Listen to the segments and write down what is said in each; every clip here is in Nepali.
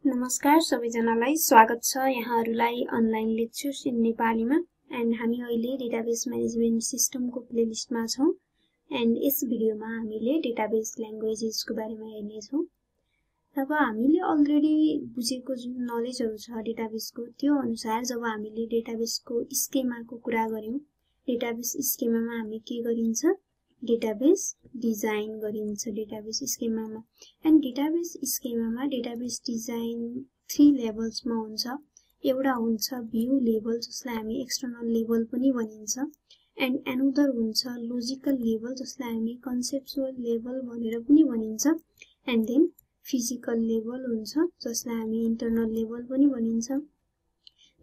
नमस्कार सबैजनालाई स्वागत छ यहाँहरुलाई अनलाइन लेक्चर्स इन नेपालीमा एन्ड हामी अहिले डेटाबेस म्यानेजमेन्ट सिस्टमको प्लेलिस्टमा छौं एन्ड यस भिडियोमा हामीले डेटाबेस ल्याङ्ग्वेजेसको बारेमा हेर्ने छौं। अब हामीले अलरेडी बुझेको जुन नलेजहरु छ डेटाबेसको त्यो अनुसार जब हामीले डेटाबेसको स्केमाको कुरा गर्यौं डेटाबेस स्केमामा हामी के गरिन्छ डेटाबेस डिजाइन गरिन्छ डेटाबेस स्केमामा एन्ड डेटाबेस स्केमामा डेटाबेस डिजाइन 3 लेभल्समा हुन्छ। एउटा हुन्छ भ्यू लेभल जसलाई हामी एक्सटर्नल लेभल पनि भनिन्छ एन्ड अनदर हुन्छ लजिकल लेभल जसलाई हामी कन्सेप्चुअल लेभल भनेर पनि भनिन्छ एन्ड देन फिजिकल लेभल हुन्छ जसलाई हामी इन्टर्नल लेभल पनि भनिन्छ।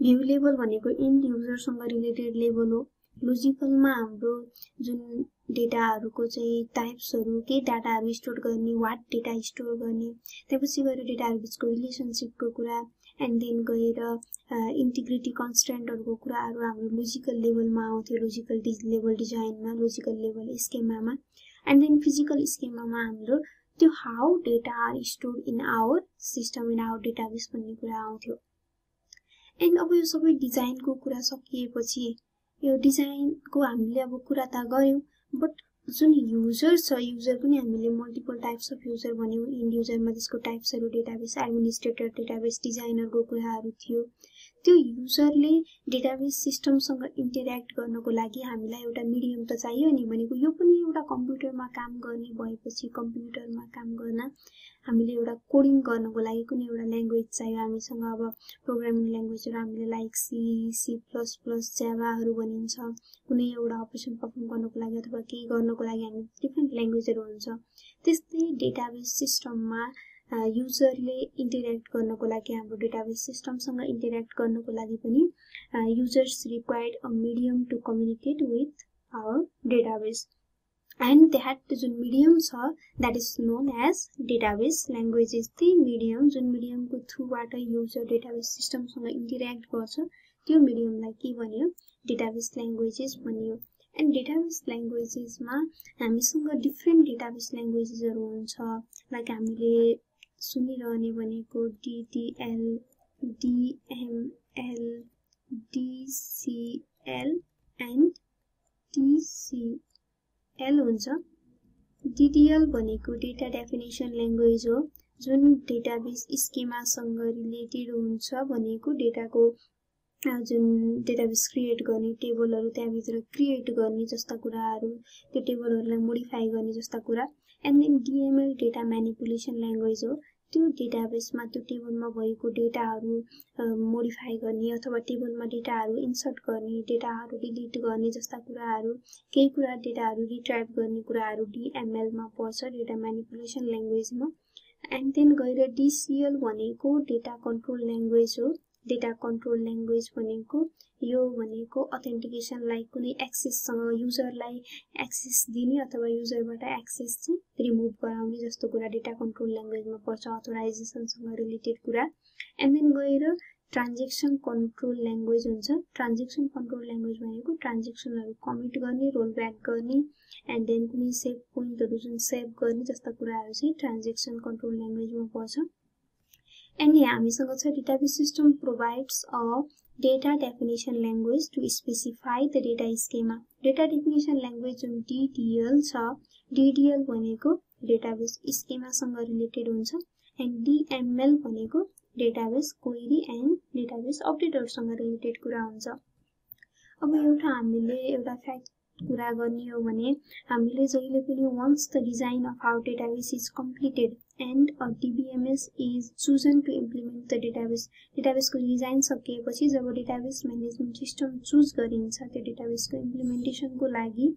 भ्यू लेभल भनेको एन्ड युजरसँग रिलेटेड लेभल हो। लजिकलमा हाम्रो जुन डेटाहरुको चाहिँ टाइप्सहरु के डाटाहरु स्टोर गर्ने व्हाट डेटा स्टोर गर्ने त्यसपछि गएर डेटाहरु बीचको रिलेसनशिपको कुरा एन्ड देन गएर इन्टिग्रिटी कन्स्ट्रेन्टहरुको कुराहरु हाम्रो लजिकल लेभलमा आउँथ्यो लजिकल लेभल डिजाइनमा लजिकल लेभल स्केमामा एन्ड देन फिजिकल स्केमामा हाम्रो त्यो how data are stored in our system in our database भन्ने कुरा आउँथ्यो। एन्ड अब यो सबै डिजाइनको कुरा सकिएपछि यो डिजाइनको हामीले अब कुरा त गर्यौं बट जुन युजर छ युजर पनि हामीले मल्टिपल टाइप्स अफ युजर भन्यौं। एन्ड युजरमा त्यसको टाइप्सहरु डेटाबेस एडमिनिस्ट्रेटर डेटाबेस डिजाइनरको कुराहरु थियो। त्यो युजरले डेटाबेस सिस्टमसँग इन्टरेक्ट गर्नको लागि हामीलाई एउटा मिडियम त चाहियो नि भनेको यो पनि एउटा कम्प्युटरमा काम गर्ने भएपछि कम्प्युटरमा काम गर्न हामीले एउटा कोडिङ गर्नको लागि कुनै एउटा ल्याङ्ग्वेज चाहियो। हामीसँग अब प्रोग्रामिङ ल्याङ्ग्वेजहरु हामीले लाइक सी प्लस जावाहरु भनिन्छ कुनै एउटा अपरेसन परफर्म गर्नको लागि अथवा केही गर्नको लागि हामी डिफरेन्ट ल्याङ्ग्वेजहरु हुन्छ। त्यस्तै डेटाबेस सिस्टममा युजरले इन्टरेक्ट गर्नको लागि हाम्रो डेटाबेस सिस्टमसँग इन्टरेक्ट गर्नको लागि पनि users required a medium to communicate with our database and that जुन मिडियम छ that is known as database languages. त्यही मिडियम जुन मिडियमको थ्रुबाट युजर डेटाबेस सिस्टमसँग इन्टरेक्ट गर्छ त्यो मिडियमलाई के भन्यो डेटाबेस ल्याङ्ग्वेजेस भनियो। एन्ड डेटाबेस ल्याङ्ग्वेजेसमा हामीसँग डिफरेन्ट डेटाबेस ल्याङ्ग्वेजेसहरु हुन्छ लाइक हामीले सुनिरहने भनेको DDL DML DCL and TCL हुन्छ। DDL भनेको डेटा डेफिनेसन ल्याङ्ग्वेज हो जुन डेटाबेस स्केमासँग रिलेटेड हुन्छ भनेको डेटाको जुन डेटाबेस क्रिएट गर्ने टेबलहरु त्यहाँभित्र क्रिएट गर्ने जस्ता कुराहरु त्यो टेबलहरुलाई मोडिफाई गर्ने जस्ता कुरा and then DML data manipulation language हो। त्यो डेटाबेसमा त्यो टेबलमा भएको डेटाहरु मोडिफाई गर्ने अथवा टेबलमा डेटाहरु इन्सर्ट गर्ने डेटाहरु डिलिट गर्ने जस्ता कुराहरु केही कुरा डेटाहरु रिट्राइभ गर्ने कुराहरु DML मा पर्छ डेटा म्यानिपुलेसन ल्याङ्ग्वेजमा। एन्ड देन गएर DCL भनेको डेटा कन्ट्रोल ल्याङ्ग्वेज हो। डेटा कन्ट्रोल ल्याङ्ग्वेज भनेको अथेन्टिकेसनलाई कुनै एक्सेससँग युजरलाई एक्सेस दिने अथवा युजरबाट एक्सेस चाहिँ रिमुभ गराउने जस्तो कुरा डेटा कन्ट्रोल ल्याङ्ग्वेजमा पर्छ अथोराइजेसनसँग रिलेटेड कुरा। एन्ड देन गएर ट्रान्जेक्सन कन्ट्रोल ल्याङ्ग्वेज हुन्छ। ट्रान्जेक्सन कन्ट्रोल ल्याङ्ग्वेज भनेको ट्रान्जेक्सनहरु कमिट गर्ने रोल ब्याक गर्ने एन्ड देन कुनै सेभ पोइन्टहरु जुन सेभ गर्ने जस्ता कुराहरु चाहिँ ट्रान्जेक्सन कन्ट्रोल ल्याङ्ग्वेजमा पर्छ। एन्ड यहाँ हामीसँग छ database system provides a data definition language to specify the data schema. Data definition language जुन DDL छ DDL भनेको डेटाबेस स्केमासँग रिलेटेड हुन्छ एन्ड DML भनेको डेटाबेस क्वेरी एन्ड डेटाबेस अपडेटहरुसँग रिलेटेड कुरा हुन्छ। अब हामीले एउटा फ्याक्ट कुरा गर्ने हो भने हामीले जहिले पनि once the design of our database is completed and a DBMS is chosen to implement the database को डिजाइन सकिएपछि जब डेटाबेस म्यानेजमेन्ट सिस्टम चुज गरिन्छ त्यो डेटाबेसको इम्प्लिमेन्टेसनको लागि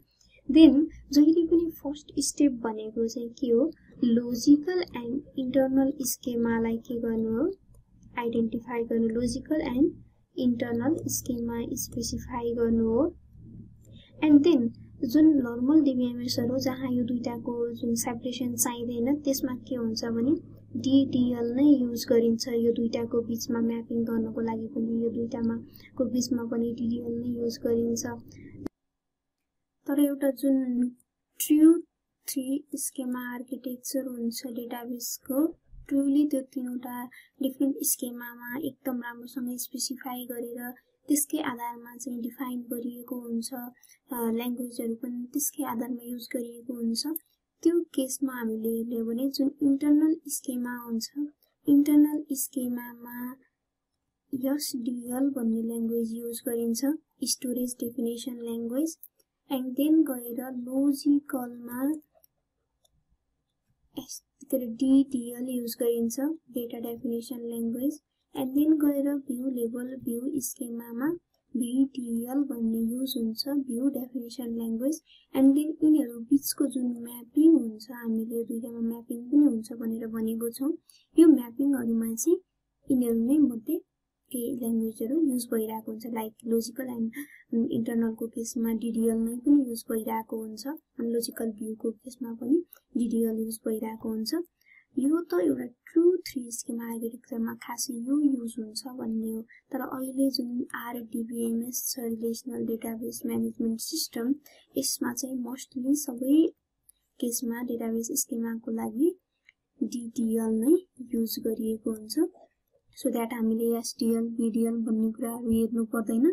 देन जहिले पनि फर्स्ट स्टेप भनेको चाहिँ के हो लजिकल एन्ड इन्टर्नल स्केमालाई के गर्नु हो आइडेन्टिफाई गर्नु logical and internal schema specify गर्नु हो। एन्ड देन जुन नर्मल DBMSहरु जहाँ यो दुईटाको जुन सेपरेसन चाहिदैन त्यसमा के हुन्छ भने DDL नै युज गरिन्छ। यो दुईटाको बीचमा म्यापिङ गर्नको लागि पनि यो दुईटामा को बीचमा पनि DDL नै युज गरिन्छ। तर एउटा जुन ट्रू 3 स्केमा आर्किटेक्चर हुन्छ डेटाबेसको ट्रुली त्यो तीनवटा डिफरेन्ट स्केमामा एकदम राम्रोसँग स्पेसिफाई गरेर त्यसकै आधारमा चाहिँ डिफाइन गरिएको हुन्छ, ल्याङ्ग्वेजहरु पनि त्यसकै आधारमा युज गरिएको हुन्छ। त्यो केसमा हामीले हेर्ने हो भने जुन इन्टरनल स्केमा हुन्छ, इन्टरनल स्केमामा SDL भन्ने ल्याङ्ग्वेज युज गरिन्छ, storage definition language. And then गएर लोजिकलमा DDL युज गरिन्छ, data definition language. And then गएर भ्यू लेभल भ्यू स्केमामा VDL भन्ने युज हुन्छ, view definition language. And then यिनीहरू बीचको जुन म्यापिङ हुन्छ, हामीले दुईटामा म्यापिङ पनि हुन्छ भनेर भनेको छौं, यो म्यापिङहरुमा चाहिँ यिनीहरू नै मध्ये केही ल्याङ्ग्वेजहरु युज भइरहेको हुन्छ, लाइक लोजिकल एन्ड इन्टरनलको केसमा DDL नै पनि युज भइरहेको हुन्छ, अनि लोजिकल भ्यूको केसमा पनि DDL युज भइरहेको हुन्छ। यो त एउटा ट्रु 3 स्केमा आर्किटेक्चरमा खासै यो युज हुन्छ भन्ने हो। तर अहिले जुन RDBMS छ, रिलेसनल डेटाबेस म्यानेजमेन्ट सिस्टम, यसमा चाहिँ मोस्टली सबै केसमा डेटाबेस स्केमाको लागि DDL नै युज गरिएको हुन्छ। सो दैट हामीले SDL VDL भन्ने कुराहरु हेर्नु पर्दैन,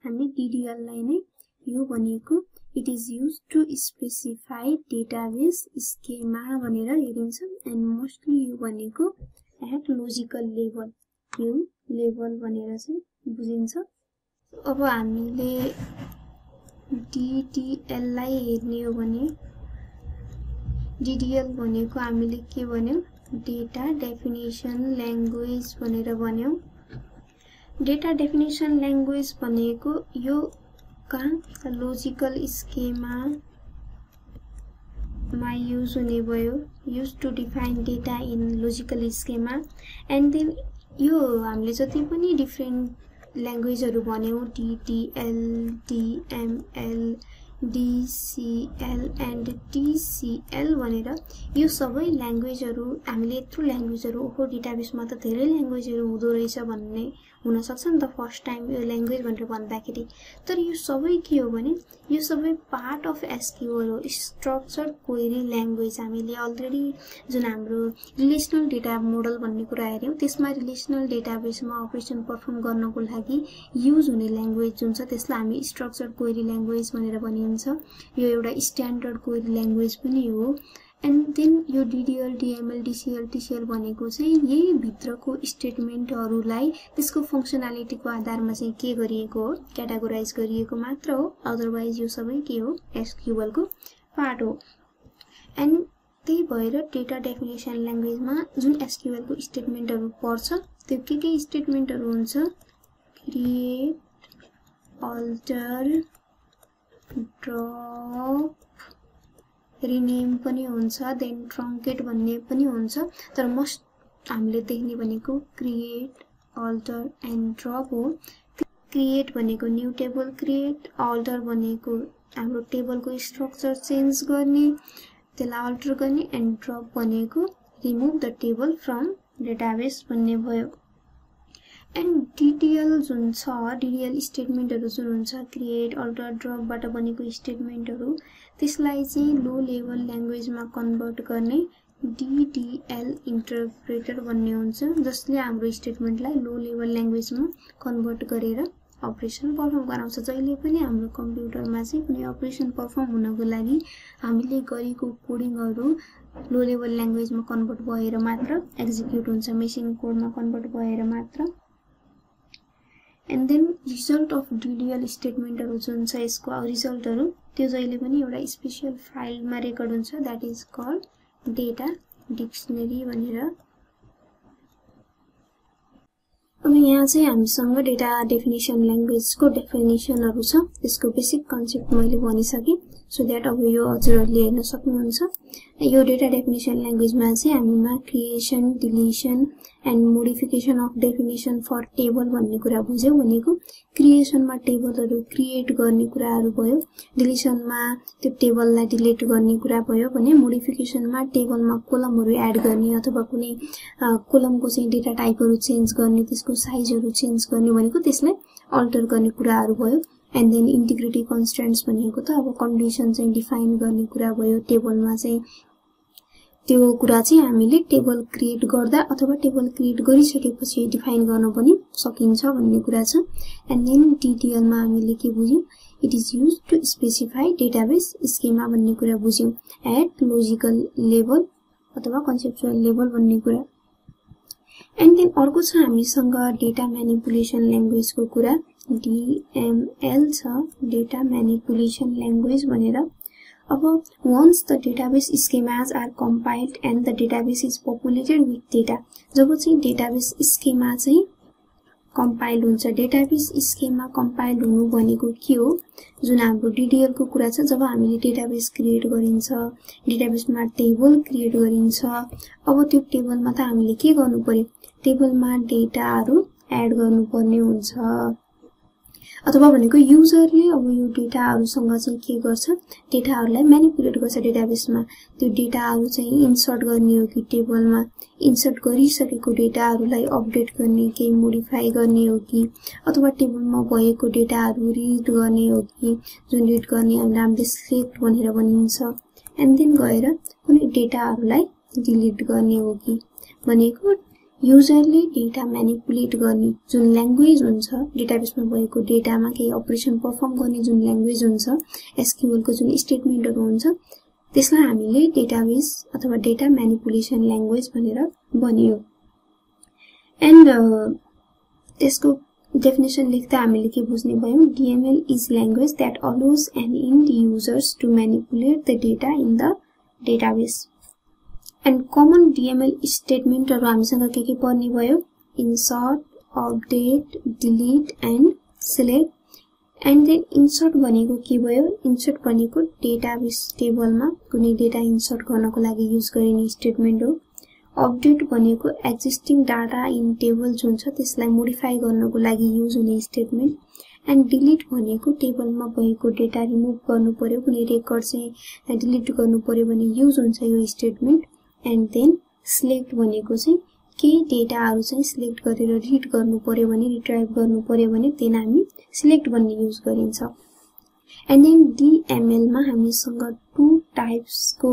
हामी DDL लाई नै यो भनेको it is used to specify database schema भनेर हेरिन्छ। एन्ड मोस्टली यो भनेको एट लोजिकल लेभल, यो लेभल भनेर चाहिँ बुझिन्छ। अब हामीले DDL लाई हेर्ने हो भने DDL भनेको हामीले के भन्यौ, डेटा डेफिनेसन ल्याङ्ग्वेज भनेर भन्यौ। डेटा डेफिनेसन ल्याङ्ग्वेज भनेको यो लोजिकल स्केमा मा युज हुने भयो, use to define data in logical schema. And then यो हामीले जति पनि डिफरेन्ट ल्याङ्ग्वेजहरु भन्यौ, DDL, DML, DCL and TCL भनेर, यो सबै ल्याङ्ग्वेजहरु हामीले यत्रो ल्याङ्ग्वेजहरु ओहो डेटाबेसमा त धेरै ल्याङ्ग्वेजहरु हुँदो रहेछ भन्ने हुन सक्छ नि त फर्स्ट टाइम यो ल्याङ्ग्वेज भनेर भन्दाखेरि। तर यो सबै के हो भने यो सबै पार्ट अफ SQL हो, स्ट्रक्चर्ड क्वेरी ल्याङ्ग्वेज। हामीले अलरेडी जुन हाम्रो रिलेसनल डेटा मोडल भन्ने कुरा हेर्यौं, त्यसमा रिलेसनल डेटाबेसमा अपरेसन परफर्म गर्नको लागि युज हुने ल्याङ्ग्वेज जुन छ त्यसलाई हामी स्ट्रक्चर्ड क्वेरी ल्याङ्ग्वेज भनेर भनिन्छ। यो एउटा स्ट्यान्डर्ड क्वेरी ल्याङ्ग्वेज पनि हो। एन्ड देन यो DDL, DML, DCL, TCL भनेको चाहिँ यही भित्रको स्टेटमेन्टहरुलाई त्यसको फंक्सनालिटीको आधारमा चाहिँ के गरिएको हो, क्याटेगोराइज गरिएको मात्र हो। अदरवाइज यो सबै के हो, SQL को पार्ट हो। एन्ड त्यही भएर डेटा डेफिनेसन ल्याङ्ग्वेजमा जुन SQL को स्टेटमेन्टहरु पर्छ, त्यो के स्टेटमेन्टहरु हुन्छ, क्रिएट, अल्टर, ड्रप, रिनेम पनि हुन्छ, देन ट्रङ्केट भन्ने पनि हुन्छ। तर मोस्ट हामीले देख्ने भनेको क्रिएट, अल्टर एन्ड ड्रप हो। क्रिएट भनेको न्यू टेबल क्रिएट, अल्टर भनेको हाम्रो टेबलको स्ट्रक्चर चेन्ज गर्ने, त्यसलाई अल्टर गर्ने, एन्ड ड्रप भनेको remove the table from database भन्ने भयो। एन्ड DDL जुन छ, DDL स्टेटमेन्टहरु जुन हुन्छ, क्रिएट, अल्टर, ड्रपबाट बनेको स्टेटमेन्टहरु, त्यसलाई चाहिँ लो लेभल ल्याङ्ग्वेजमा कन्भर्ट गर्ने DDL इन्टरप्रेटर भन्ने हुन्छ, जसले हाम्रो स्टेटमेन्टलाई लो लेभल ल्याङ्ग्वेजमा कन्भर्ट गरेर अपरेसन परफर्म गराउँछ। जहिले पनि हाम्रो कम्प्युटरमा चाहिँ कुनै अपरेसन परफर्म हुनको लागि हामीले गरेको कोडिङहरु लो लेभल ल्याङ्ग्वेजमा कन्भर्ट भएर मात्र एक्जिक्युट हुन्छ, मेसिन कोडमा कन्भर्ट भएर मात्र। And then result of DDL स्टेटमेन्टहरु जुन छ, यसको रिजल्टहरु त्यो जहिले पनि एउटा स्पेशल फाइलमा रेकर्ड हुन्छ, that is called data dictionary भनेर। अब यहाँ चाहिँ हामीसँग डेटा डेफिनेसन ल्याङ्ग्वेजको डेफिनेसनहरु छ, त्यसको बेसिक कन्सेप्ट मैले भनिसके। सो दैट अब यो हजुरहरुले हेर्न सक्नुहुन्छ। यो डेटा डेफिनेसन ल्याङ्ग्वेजमा चाहिँ हामीमा creation, deletion and modification of definition for table भन्ने कुरा बुझ्यौ। भनेको क्रिएसनमा टेबलहरु क्रिएट गर्ने कुराहरु भयो, डिलिसनमा त्यो टेबललाई डिलिट गर्ने कुरा भयो भने मोडिफिकेसनमा टेबलमा कोलमहरु एड गर्ने अथवा कुनै कोलमको चाहिँ डेटा टाइपहरु चेन्ज गर्ने, त्यसको साइजहरु चेन्ज गर्ने भनेको त्यसलाई अल्टर गर्ने कुराहरु भयो। एन्ड देन इन्टिग्रिटी कन्स्ट्रेन्ट्स भनेको त अब कन्डिसन चाहिँ डिफाइन गर्ने कुरा भयो, टेबलमा चाहिँ त्यो कुरा चाहिँ हामीले टेबल क्रिएट गर्दा अथवा टेबल क्रिएट गरिसकेपछि डिफाइन गर्न पनि सकिन्छ भन्ने कुरा छ। एन्ड देन DDL मा हामीले के बुझ्यौं, it is used to specify database schema भन्ने कुरा बुझ्यौं एट लोजिकल लेभल अथवा कन्सेप्चुअल लेभल भन्ने कुरा। एन्ड देन अर्को छ हामीसँग डेटा म्यानिपुलेसन ल्याङ्ग्वेज को कुरा, DML छ, डेटा म्यानिपुलेसन ल्याङ्ग्वेज भनेर। अब once the database schemas are compiled and the database is populated with data, जब चाहिँ database schema चाहिँ compile हुन्छ, database schema compile हुनु भनेको के हो, जुन हाम्रो DDL को कुरा छ। जब हामीले database क्रिएट गरिन्छ, database मा टेबल क्रिएट गरिन्छ, अब त्यो टेबलमा त हामीले के गर्नु पर्यो, टेबलमा डेटाहरु एड गर्नुपर्ने हुन्छ, अथवा भनेको युजरले अब यो डेटाहरुसँग चाहिँ के गर्छ, डेटाहरुलाई म्यानिपुलेट गर्छ डेटाबेसमा। त्यो डेटाहरु चाहिँ इन्सर्ट गर्ने हो कि टेबलमा, इन्सर्ट गरिसकेको डेटाहरुलाई अपडेट गर्ने, केही मोडिफाई गर्ने हो कि, अथवा टेबलमा भएको डेटाहरु रिड गर्ने हो कि, जुन रिड गर्ने हामीले सिलेक्ट भनेर भनिन्छ। एन्ड देन गएर कुनै डेटाहरुलाई डिलिट गर्ने हो कि भनेको युजरले डेटा म्यानिपुलेट गर्ने जुन ल्याङ्ग्वेज हुन्छ, डेटाबेसमा भएको डेटामा केही अपरेसन परफर्म गर्ने जुन ल्याङ्ग्वेज हुन्छ, SQL को जुन स्टेटमेन्टहरु हुन्छ, त्यसलाई हामीले डेटाबेस अथवा डेटा म्यानिपुलेसन ल्याङ्ग्वेज भनेर भनियो। एन्ड त्यसको डेफिनेसन लेख्दा हामीले के बुझ्ने भयौं, DML is language that allows an end users to manipulate the data in the database. And common DML स्टेटमेन्टहरु हामीसँग के पर्ने भयो, insert, update, delete and select. And then insert भनेको के भयो, इन्सर्ट भनेको डेटाबेस टेबलमा कुनै डेटा इन्सर्ट गर्नको लागि युज गरिने स्टेटमेन्ट हो। अपडेट भनेको एक्जिस्टिङ डाटा इन टेबल जुन छ त्यसलाई मोडिफाई गर्नको लागि युज हुने स्टेटमेन्ट। एन्ड डिलिट भनेको टेबलमा भएको डेटा रिमुभ गर्नु पर्यो, कुनै रेकर्ड चाहिँ डिलिट गर्नु पर्यो भने युज हुन्छ यो स्टेटमेन्ट। एन्ड देन सिलेक्ट भनेको चाहिँ केही डेटाहरु चाहिँ सिलेक्ट गरेर रिड गर्नु पर्यो भने, रिट्राइभ गर्नु पर्यो भने त्यसलाई हामी सिलेक्ट भन्ने युज गरिन्छ। एन्ड देन DML मा हामीसँग 2 टाइप्स को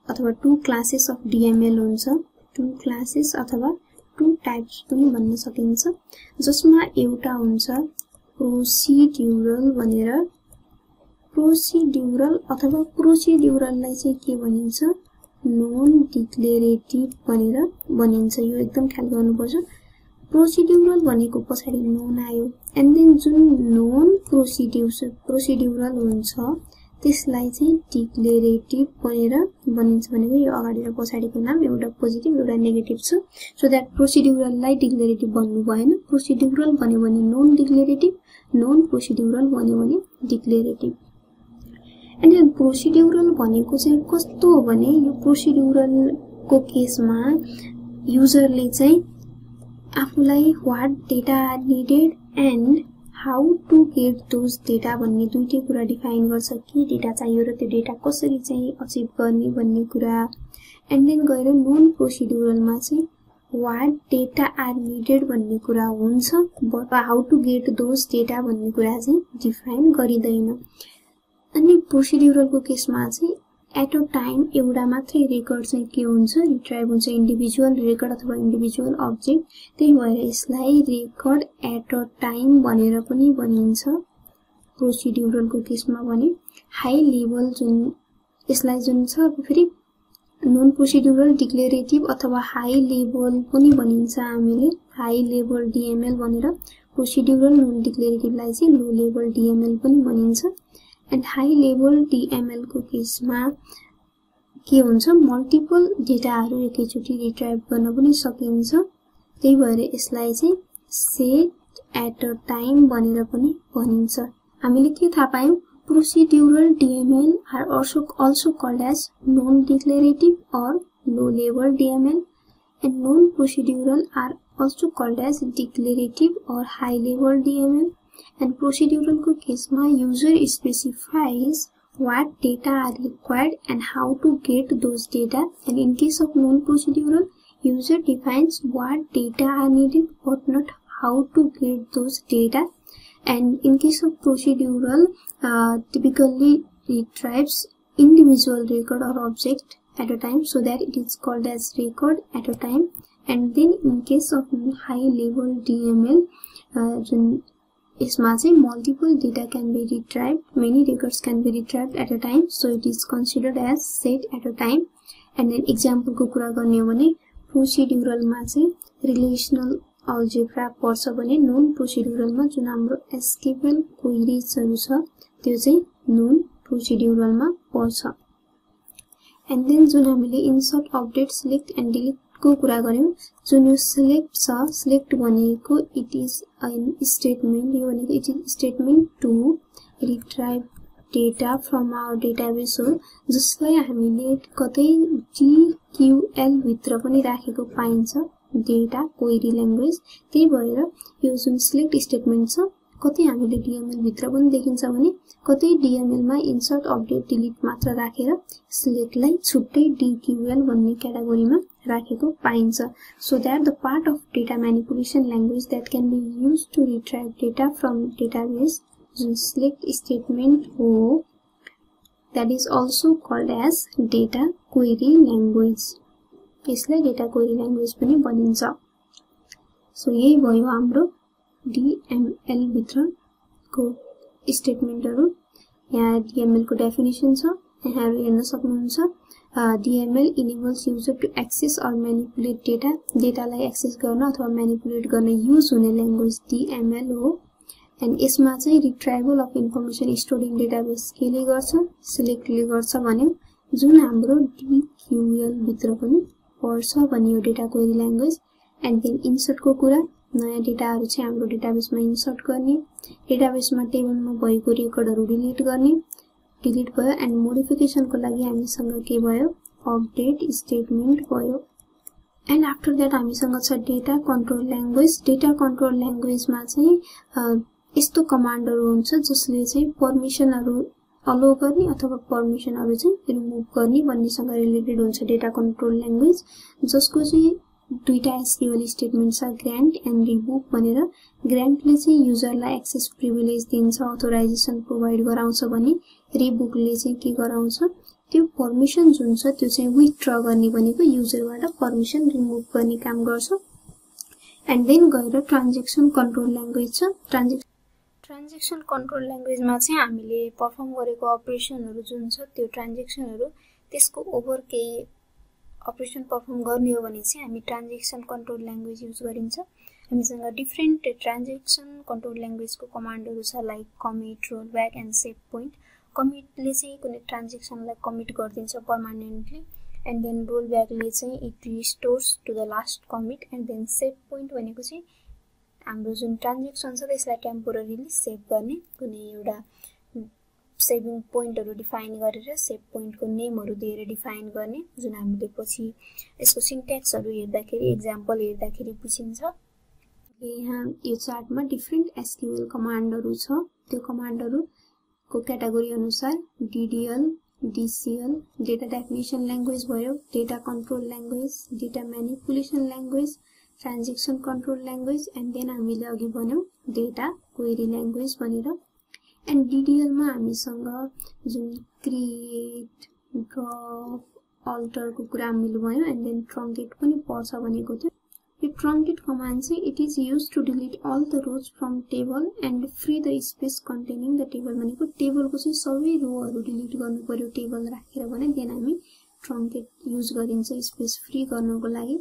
अथवा 2 क्लासेस अफ DML हुन्छ, 2 क्लासेस अथवा 2 टाइप्स पनि भन्न सकिन्छ, जसमा एउटा हुन्छ प्रोसिड्युरल भनेर। प्रोसिड्युरल अथवा प्रोसिड्युरललाई चाहिँ के भनिन्छ, नन डिक्लेरेटिभ भनेर भनिन्छ। यो एकदम ख्याल गर्नुपर्छ। प्रोसिड्युरल भनेको पछाडी नन आयो, एन्ड देन जुन नन प्रोसिड्युरल हुन्छ त्यसलाई चाहिँ डिक्लेरेटिभ भनेर भनिन्छ। भनेको यो अगाडि र पछाडीको नाम एउटा पोजिटिभ एउटा नेगेटिभ छ, सो दैट प्रोसिड्युरललाई डिक्लेरेटिभ भन्नु भएन। प्रोसिड्युरल भन्यो भने नन डिक्लेरेटिभ, नन प्रोसिड्युरल भन्यो भने डिक्लेरेटिभ। एन्ड देन प्रोसिड्युरल भनेको चाहिँ कस्तो हो भने, यो प्रोसिड्युरल को केसमा युजरले चाहिँ आफूलाई what data needed and how to get those data भन्ने दुईटै कुरा डिफाइन गर्छ, के डेटा चाहियो र त्यो डेटा कसरी चाहिँ अचिभ गर्ने भन्ने कुरा। एन्ड देन गएर नन प्रोसिड्युरलमा चाहिँ व्हाट डेटा आर निडेड भन्ने कुरा हुन्छ, but how to get those data भन्ने कुरा चाहिँ डिफाइन गरिदैन। अनि प्रोसिड्युरल को केसमा चाहिँ एट अ टाइम एउटा मात्रै रेकर्ड चाहिँ के हुन्छ, रिट्राइभ हुन्छ, इन्डिभिजुअल रेकर्ड अथवा इन्डिभिजुअल अब्जेक्ट। त्यही भएर यसलाई रेकर्ड एट अ टाइम भनेर पनि भनिन्छ प्रोसिड्युरल को केसमा भने। हाई लेभल जुन यसलाई जुन छ फेरि नन प्रोसिड्युरल डिक्लेरेटिभ अथवा हाई लेभल पनि भनिन्छ हामीले, हाई लेभल DML भनेर। प्रोसिड्युरल नन डिक्लेरेटिभलाई चाहिँ लो लेभल DML पनि भनिन्छ। एन्ड हाई लेभल DML को केसमा के हुन्छ, मल्टिपल डेटाहरु एकैचोटी रिट्राइभ गर्न पनि सकिन्छ। त्यही भएर यसलाई चाहिँ सेट एट अ टाइम भनेर पनि भनिन्छ। हामीले के थाहा पायौं, procedural DML are also called as non declarative or low level DML, and non procedural are also called as declarative or high level DML. And procedural को केसमा user specifies what data are required and how to get those data, and in case of non-procedural, user defines what data are needed but not how to get those data. And in case of procedural, typically retrieves individual record or object at a time, so that it is called as record at a time. And then in case of high level DML, यसमा चाहिँ multiple data can be retrieved, many records can be retrieved at a time, so it is considered as set at a time. And then example को कुरा गर्ने हो भने procedural मा चाहिँ relational algebra पर्छ भने non procedural मा जुन हाम्रो SQL queries हरु छ त्यो चाहिँ non procedural मा पर्छ. And then जुन हामीले insert, update, select and delete को कुरा गर्यौं, जुन यो select छ, select भनेको it is a statement, यो भनेको it is statement to retrieve data from our database हो, जसलाई हामीले कतै DQL भित्र पनि राखेको पाइन्छ data query language. त्यही भएर यो जुन select statement छ कतै हामीले DML भित्र पनि देखिन्छ भने कतै DML मा insert, update, delete मात्र राखेर select लाई छुट्टै DQL भन्ने क्याटेगोरीमा राखेको पाइन्छ. So that the part of data manipulation language that can be used to retrieve data from database, जुन select statement हो, that is also called as data query language. यसलाई data query language पनि भनिन्छ. So यही भयो हाम्रो DML भित्र को स्टेटमेन्टहरु. यहाँ DML को डेफिनेसन छ, यहाँ हेर्न सक्नुहुन्छ. DML enables user to access or manipulate data, data लाई एक्सेस गर्न अथवा म्यानिपुलेट गर्न युज हुने ल्याङ्ग्वेज DML हो. एन्ड यसमा चाहिँ retrieval of information stored in database केले गर्छ, सिलेक्टले गर्छ भन्यो, जुन हाम्रो DQL भित्र पनि पर्छ भन्ने यो data query language. And then insert को कुरा, नयाँ डेटाहरु चाहिँ हाम्रो डेटाबेसमा इन्सर्ट गर्ने, डेटाबेसमा टेबलमा भएको रेकर्डहरु डिलिट गर्ने, डिलिट भयो. एन्ड मोडिफिकेसन को लागि हामीसँग के भयो, अपडेट स्टेटमेन्ट भयो. एन्ड आफ्टर दैट हामीसँग छ data control language. Data control ल्याङ्ग्वेजमा चाहिँ यस्तो कमान्डहरु हुन्छ जसले चाहिँ पर्मिसनहरु अलो गर्ने अथवा पर्मिसनहरु चाहिँ रिमुभ गर्ने भन्नेसँग रिलेटेड हुन्छ डेटा कन्ट्रोल ल्याङ्ग्वेज, जसको चाहिँ दुईटा SQL स्टेटमेन्ट छ, ग्रान्ट एन्ड रिभोक भनेर. ग्रान्टले चाहिँ युजरलाई एक्सेस प्रिभिलेज दिन्छ, अथोराइजेसन प्रोवाइड गराउँछ भने रिभोकले चाहिँ के गराउँछ, त्यो पर्मिसन जुन छ त्यो चाहिँ विथड्र गर्ने भनेको युजरबाट पर्मिसन रिमुभ गर्ने काम गर्छ. एन्ड देन गएर ट्रान्ज्याक्सन कन्ट्रोल ल्याङ्ग्वेज छ. ट्रान्ज्याक्सन कन्ट्रोल ल्याङ्ग्वेजमा चाहिँ हामीले परफर्म गरेको अपरेसनहरु जुन छ त्यो ट्रान्ज्याक्सनहरु त्यसको ओभर केही अपरेसन परफर्म गर्ने हो भने चाहिँ हामी ट्रान्ज्याक्सन कन्ट्रोल ल्याङ्ग्वेज युज गरिन्छ. हामीसँग डिफरेन्ट ट्रान्ज्याक्सन कन्ट्रोल ल्याङ्ग्वेजको कमान्डहरु छ, like commit, rollback and save point. कमिटले चाहिँ कुनै ट्रान्ज्याक्सनलाई कमिट गरिदिन्छ पर्मानेन्टली, एन्ड देन रोलब्याकले चाहिँ it restores to the last commit. And then save point भनेको चाहिँ हाम्रो जुन ट्रान्ज्याक्सन छ त्यसलाई टेम्पोररीली सेभ गर्ने, कुनै एउटा सेभिङ पोइन्टहरु डिफाइन गरेर सेभ पोइन्टको नेमहरु दिएर डिफाइन गर्ने, जुन हामीले पछि यसको सिन्ट्याक्सहरु हेर्दाखेरि एक्जाम्पल हेर्दाखेरि बुझिन्छ. यहाँ यो चार्टमा डिफरेन्ट SQL कमान्डहरु छ. त्यो कमान्डहरुको क्याटेगोरी अनुसार DDL, DCL, data definition language भयो, data control language, data manipulation language, transaction control language, and then हामीले अघि भन्यौ डेटा क्वेरी ल्याङ्ग्वेज भनेर. एन्ड DDL मा हामीसँग जुन क्रिएट, ड्रप, अल्टर को कुरा हामीले भयो, एन्ड देन ट्रङ्केट पनि पर्छ भनेको थियो. यो ट्रङ्केट कमान्ड चाहिँ it is used to delete all the rows from table and free the space containing the table. भनेको टेबलको चाहिँ सबै रोहरु डिलिट गर्नु पर्यो टेबल राखेर भने देन हामी ट्रङ्केट युज गरिन्छ स्पेस फ्री गर्नको लागि.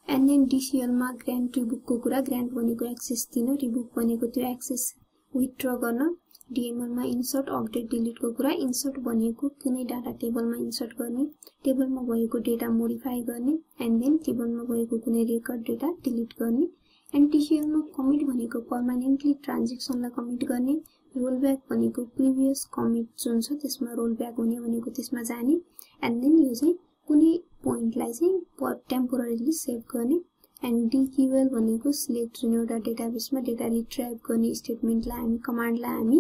एन्ड देन DCL मा ग्रान्ट रिभोक को कुरा, ग्रान्ट भनेको एक्सेस दिन, रिभोक भनेको त्यो एक्सेस विथड्र गर्न. DML मा इन्सर्ट, अपडेट, डिलिट को कुरा, इन्सर्ट भनेको कुनै डाटा टेबलमा इन्सर्ट गर्ने, टेबलमा भएको डेटा मोडिफाई गर्ने, एन्ड देन टेबलमा भएको कुनै रेकर्ड डेटा डिलिट गर्ने. एन्ड TCL मा कमिट भनेको पर्मानेन्टली ट्रान्ज्याक्सनलाई कमिट गर्ने, रोलब्याक भनेको प्रिभियस कमिट जुन छ त्यसमा रोलब्याक हुने भनेको त्यसमा जाने, एन्ड देन यो चाहिँ कुनै पोइन्टलाई चाहिँ टेम्पोररीली सेभ गर्ने. एन्ड DQL भनेको सिलेक्ट जुन एउटा डेटाबेसमा डेटा रिट्राइभ गर्ने स्टेटमेन्टलाई हामी कमान्डलाई हामी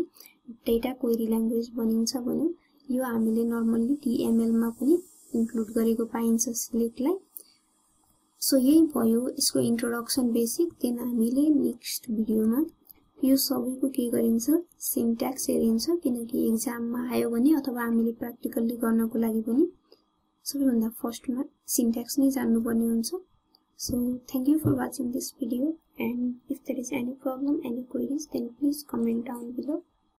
डेटा क्वेरी ल्याङ्ग्वेज भनिन्छ भन्यो. यो हामीले नर्मल्ली DML मा पनि इन्क्लुड गरेको पाइन्छ सिलेक्टलाई. सो यही भयो यसको इन्ट्रोडक्सन बेसिक. देन हामीले नेक्स्ट भिडियोमा यो सबैको के गरिन्छ, सिन्ट्याक्स हेरिन्छ, किनकि एक्जाममा आयो भने अथवा हामीले प्र्याक्टिकली गर्नको लागि पनि सबैभन्दा फर्स्टमा सिन्ट्याक्स नै जान्नुपर्ने हुन्छ। So thank you for watching this video, and if there is any problem, any queries, then please comment down below.